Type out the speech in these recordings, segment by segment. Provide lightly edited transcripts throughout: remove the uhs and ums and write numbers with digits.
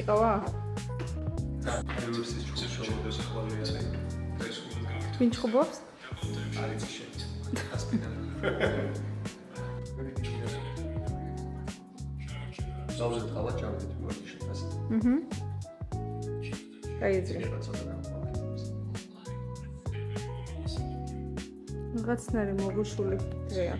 გაიყავა? ვინ ჩხუბობს? არის შენ. ასპინალ. ზავზე ყავა ჩავდით ვარჯიშში ასე. გაიძრე. რაღაცნაირი მოგუშული დღეა.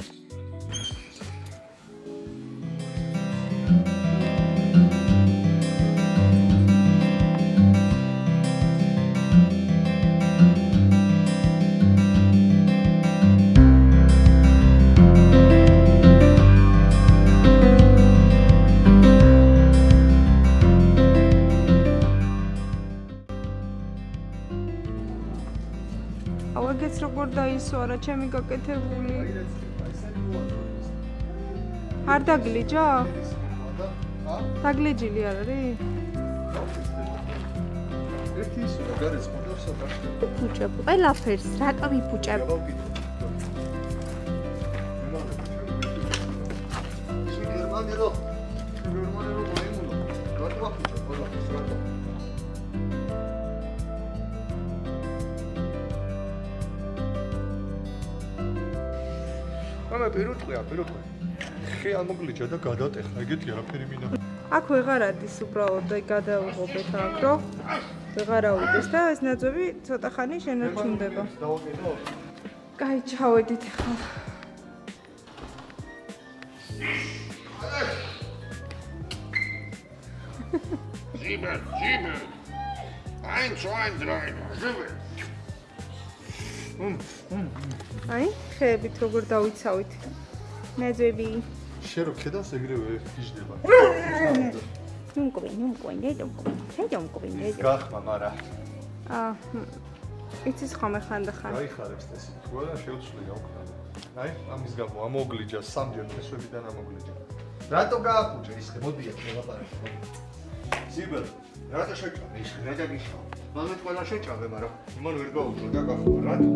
ავაგეც როგორ დაისვარა ჩემი გაკეთებული. არ დაგლიჯა? დაგლიჯილი არ არის? ერთი ისო გარეთ მოძავს საფაშტა. ფუჭებ, ყველაფერს რატო ვიფუჭებ? ამა პირუტყვია. ხე ამოგლიჯა და გადატეხა, ეგეთი არაფერი მინდა. აქ ვეღარ ადის უბრალოდ და გადავიღობეთ აქ, რომ ვეღარ ავიდეს და ეს ნაძვები ცოტა ხანი შენარჩუნდება. დავაკეთო? კაი, ჩავედით ახლა. Sieben. 1, 2, 3, 7. აი, ხეებით როგორ დავიცავით. ნაძვები. შენ რო ხედავს ეგრევე ფიჟდება. ნუმკოვინე. გახმა, მარა. იცის ხომ ხანდახან. გაიხარებს ეს თუ არა შეუცვლია უკრა. აი, ამის გამო ამოგლიჯა სამჯერ ფესვებიდან ამოგლიჯა. რატო გააფუჭე ის ხე? მოდი აქ მოვაპარაკო. ზიბელ, რატო შეჭამე ის ხე? რა დაგიშავა? მამეთ ყველა შეჭამე, მაგრამ იმან ვერ გაუძლო და გახმა, რატო?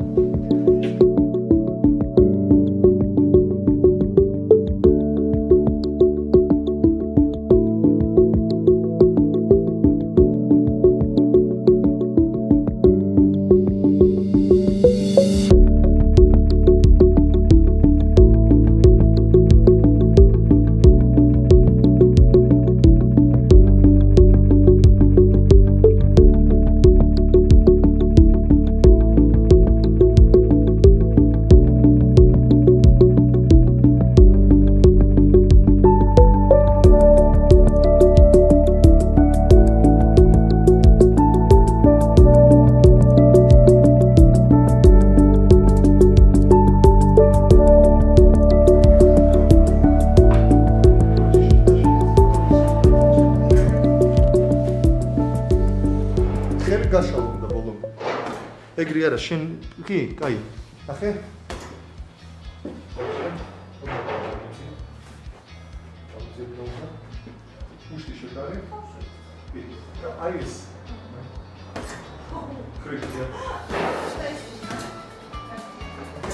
ეგრე არა შენ კი, კაი. ახე? უშტი შედარი? კი. აი ეს. ქრიფია.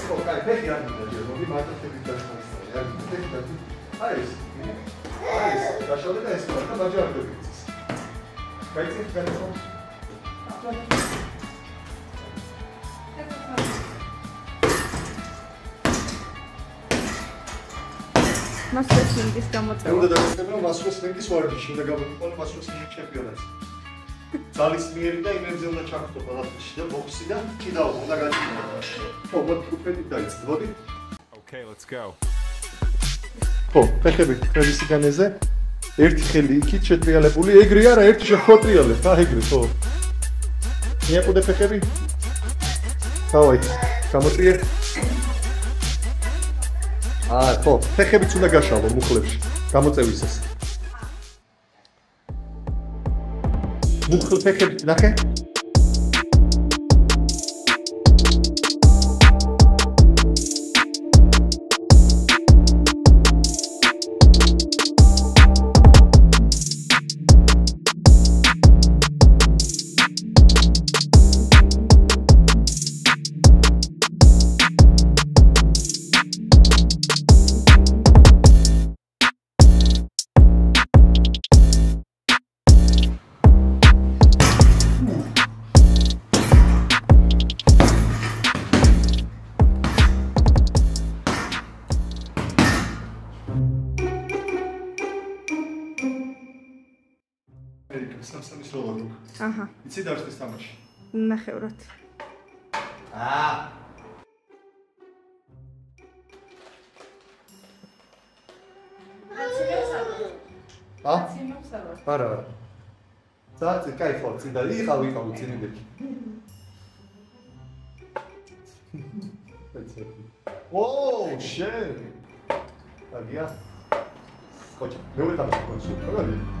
ხო, კაი, ფეხი არ მიდაჭირო, მოდი მარტო ფეხი დაშვი. აი ეს. აი ეს, დაშავდა და ეს და ბაჯარები იცის. გაიცი, გაიცო. მასრესლინგის გამოწვევა. უნდა დაგესწრებო მასრესლინგის ვარჯიში, უნდა გამოვიყოლო მასრესლინგის ჩემპიონატი. ძალისმიერი და იმებზე უნდა ჩახვდო ყველაფერში და ბოქსი და კიდაო უნდა გაჩინო. ხო, მოდი უფრენით დაიწყო, მოდი. Okay, let's go. ხო, ფეხები ფრენისგანეზე. ერთი ხელი იქით შეტრიალებული, ეგრე არა, ერთი შეხვოტრიალებ, ეგრე, ხო. მიაყუდე ფეხები. დავაი, გამოწიე. ხო, ფეხებიც უნდა გაშალო მუხლებში. გამოწევის ეს. მუხლ ფეხები ნახე? როგორ გქ. აჰა. იცი დარსტის თამაში. ნახევრად. არა. ძაცი, кай ხო, წინდა იყავი წინიდები. ოუ, შენ. აგია. ხოჭა, მე ვეთამაშე კონსოლში.